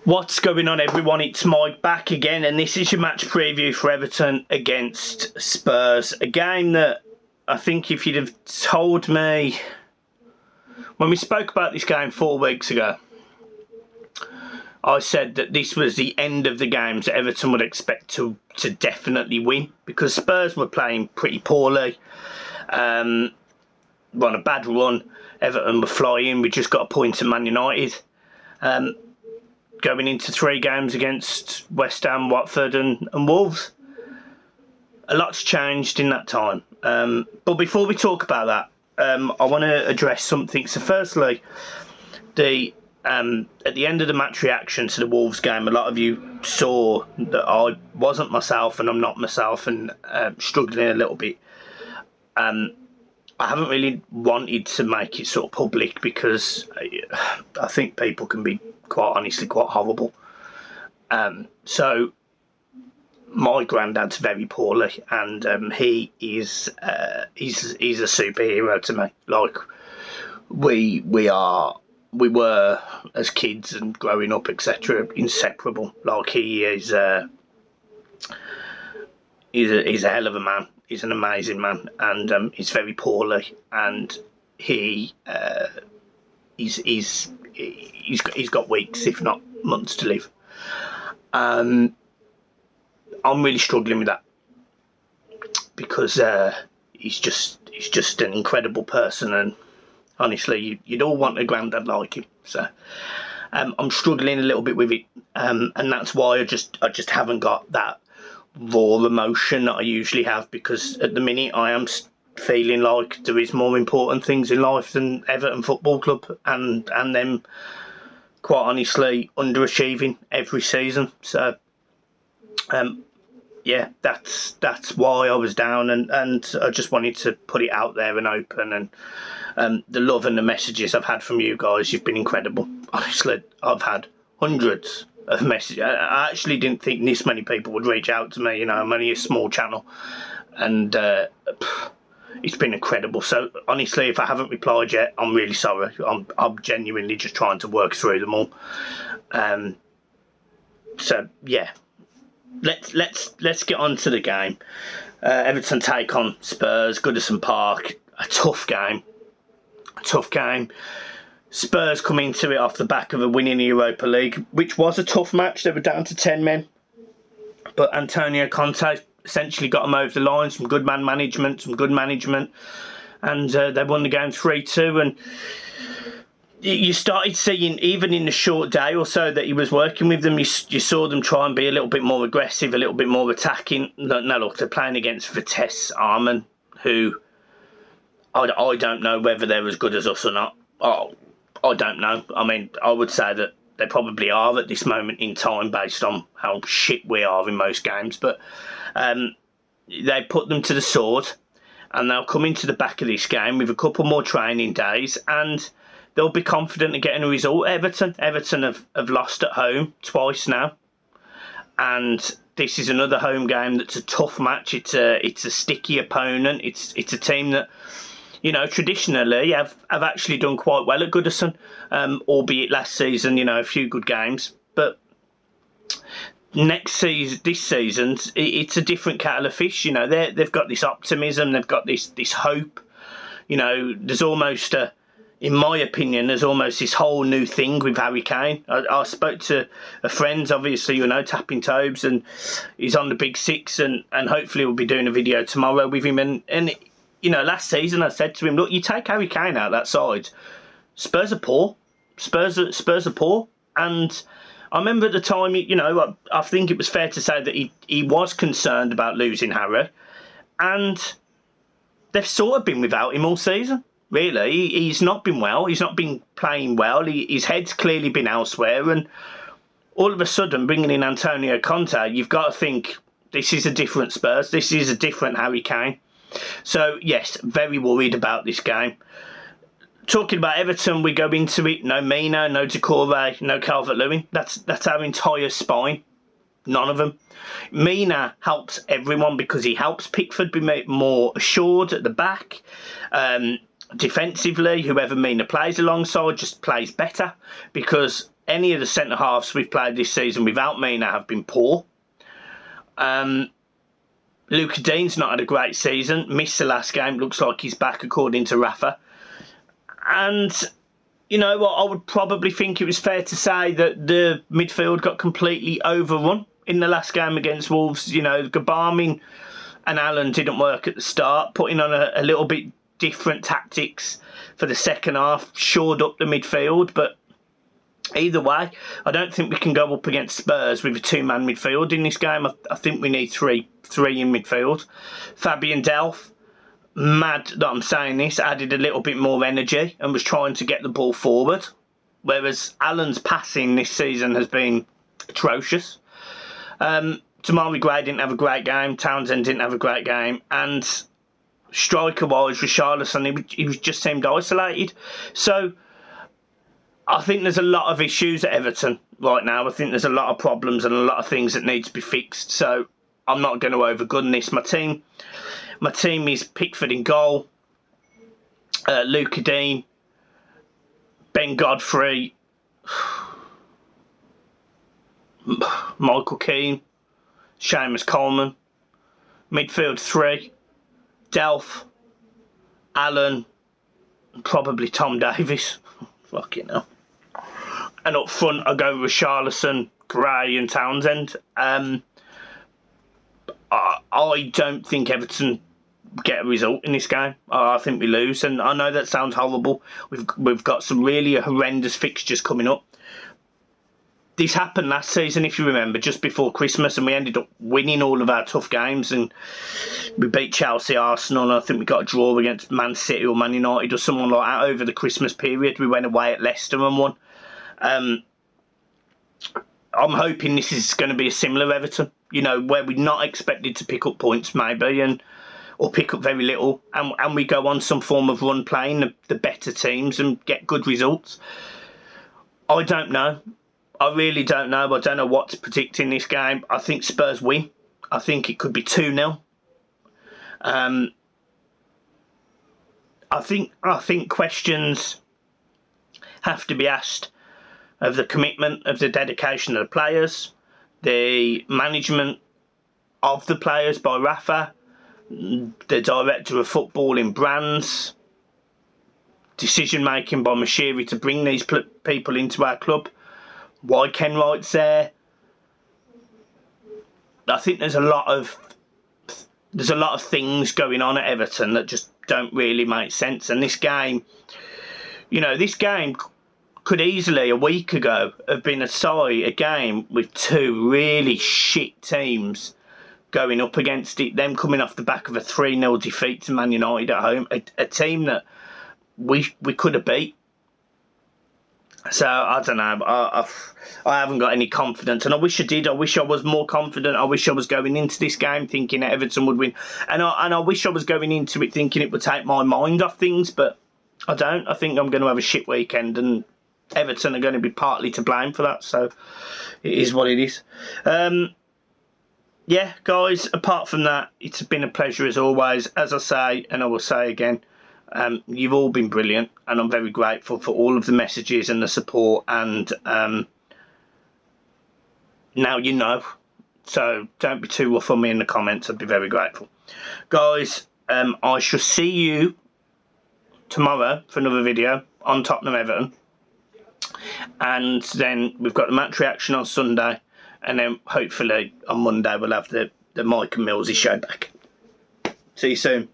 What's going on, everyone? It's Mike back again, and this is your match preview for Everton against Spurs. A game that I think if you'd have told me when we spoke about this game 4 weeks ago, I said that this was the end of the games that Everton would expect to definitely win, because Spurs were playing pretty poorly. On a bad run, Everton were flying. We just got a point at Man United. Going into 3 games against West Ham, Watford and Wolves. A lot's changed in that time. But before we talk about that, I want to address something. So firstly, at the end of the match reaction to the Wolves game, a lot of you saw that I wasn't myself and I'm not myself and struggling a little bit. I haven't really wanted to make it sort of public because I think people can be quite honestly quite horrible. So my granddad's very poorly, and he's a superhero to me. Like we were as kids and growing up, etc., inseparable. Like he's a hell of a man. He's an amazing man, and he's very poorly, and he's got weeks, if not months, to live. I'm really struggling with that because he's just an incredible person, and honestly, you'd all want a granddad like him. So I'm struggling a little bit with it, and that's why I just haven't got that raw emotion that I usually have, because at the minute I am feeling like there is more important things in life than Everton Football Club, and them quite honestly underachieving every season. So yeah, that's why I was down, and I just wanted to put it out there and open, and the love and the messages I've had from you guys, you've been incredible. Honestly, I've had hundreds of messages. I actually didn't think this many people would reach out to me. You know, I'm only a small channel, and it's been incredible. So honestly, if I haven't replied yet, I'm really sorry. I'm genuinely just trying to work through them all. So yeah, let's get on to the game. Everton take on Spurs, Goodison Park. A tough game. Spurs come into it off the back of a win in the Europa League, which was a tough match. They were down to 10 men. But Antonio Conte essentially got them over the line, some good management, and they won the game 3-2. And you started seeing, even in the short day or so that he was working with them, you saw them try and be a little bit more aggressive, a little bit more attacking. No, look, they're playing against Vitesse Arnhem, who I don't know whether they're as good as us or not. I don't know. I mean, I would say that they probably are at this moment in time based on how shit we are in most games. But they put them to the sword, and they'll come into the back of this game with a couple more training days, and they'll be confident of getting a result. Everton have lost at home twice now, and this is another home game that's a tough match. It's a sticky opponent. It's a team that, you know, traditionally have actually done quite well at Goodison, albeit last season, you know, a few good games. But this season, it's a different kettle of fish. You know, they've got this optimism, they've got this hope. You know, there's almost in my opinion, there's almost this whole new thing with Harry Kane. I spoke to a friend, obviously, you know, Tapping Tobes, and he's on the Big Six, and hopefully we'll be doing a video tomorrow with him. And you know, last season I said to him, look, you take Harry Kane out that side, Spurs are poor. Spurs are poor. And I remember at the time, you know, I think it was fair to say that he was concerned about losing Harry. And they've sort of been without him all season, really. He's not been well. He's not been playing well. His head's clearly been elsewhere. And all of a sudden, bringing in Antonio Conte, you've got to think, this is a different Spurs. This is a different Harry Kane. So, yes, very worried about this game. Talking about Everton, we go into it. No Mina, no Decore, no Calvert-Lewin. That's our entire spine. None of them. Mina helps everyone because he helps Pickford be more assured at the back. Defensively, whoever Mina plays alongside just plays better, because any of the centre halves we've played this season without Mina have been poor. Luca Dean's not had a great season. Missed the last game. Looks like he's back according to Rafa. And you know what? I would probably think it was fair to say that the midfield got completely overrun in the last game against Wolves. You know, Gabarmin and Allen didn't work at the start. Putting on a little bit different tactics for the second half shored up the midfield. But either way, I don't think we can go up against Spurs with a two-man midfield in this game. I think we need three in midfield. Fabian Delph, mad that I'm saying this, added a little bit more energy and was trying to get the ball forward, whereas Allen's passing this season has been atrocious. Tamari Gray didn't have a great game. Townsend didn't have a great game. And striker-wise, Richarlison, he just seemed isolated. So I think there's a lot of issues at Everton right now. I think there's a lot of problems and a lot of things that need to be fixed. So I'm not going to overgun this. My team is Pickford in goal, Luca Dean, Ben Godfrey, Michael Keane, Seamus Coleman. Midfield 3, Delph, Allen, and probably Tom Davies. Fucking hell. And up front, I go with Richarlison, Gray and Townsend. I don't think Everton get a result in this game. I think we lose, and I know that sounds horrible. We've got some really horrendous fixtures coming up. This happened last season, if you remember, just before Christmas, and we ended up winning all of our tough games, and we beat Chelsea, Arsenal, and I think we got a draw against Man City or Man United or someone like that over the Christmas period. We went away at Leicester and won. I'm hoping this is going to be a similar Everton, you know, where we're not expected to pick up points maybe, or pick up very little, and we go on some form of run playing the better teams and get good results. I don't know. I really don't know. I don't know what to predict in this game. I think Spurs win. I think it could be 2-0. I think questions have to be asked of the commitment, of the dedication of the players, the management of the players by Rafa, the director of football in Brands, decision making by Mashiri to bring these people into our club. Why Ken Wright's there? I think there's a lot of things going on at Everton that just don't really make sense. And this game, you know, this game could easily a week ago have been a game with two really shit teams going up against it. Them coming off the back of a 3-0 defeat to Man United at home, a team that we could have beat. So, I don't know. I haven't got any confidence. And I wish I did. I wish I was more confident. I wish I was going into this game thinking that Everton would win. And I wish I was going into it thinking it would take my mind off things. But I don't. I think I'm going to have a shit weekend. And Everton are going to be partly to blame for that. So, it is what it is. Yeah, guys, apart from that, it's been a pleasure as always. As I say, and I will say again, you've all been brilliant, and I'm very grateful for all of the messages and the support, and now you know, so don't be too rough on me in the comments. I'd be very grateful. Guys, I shall see you tomorrow for another video on Tottenham Everton, and then we've got the match reaction on Sunday, and then hopefully on Monday we'll have the Mike and Millsy show back. See you soon.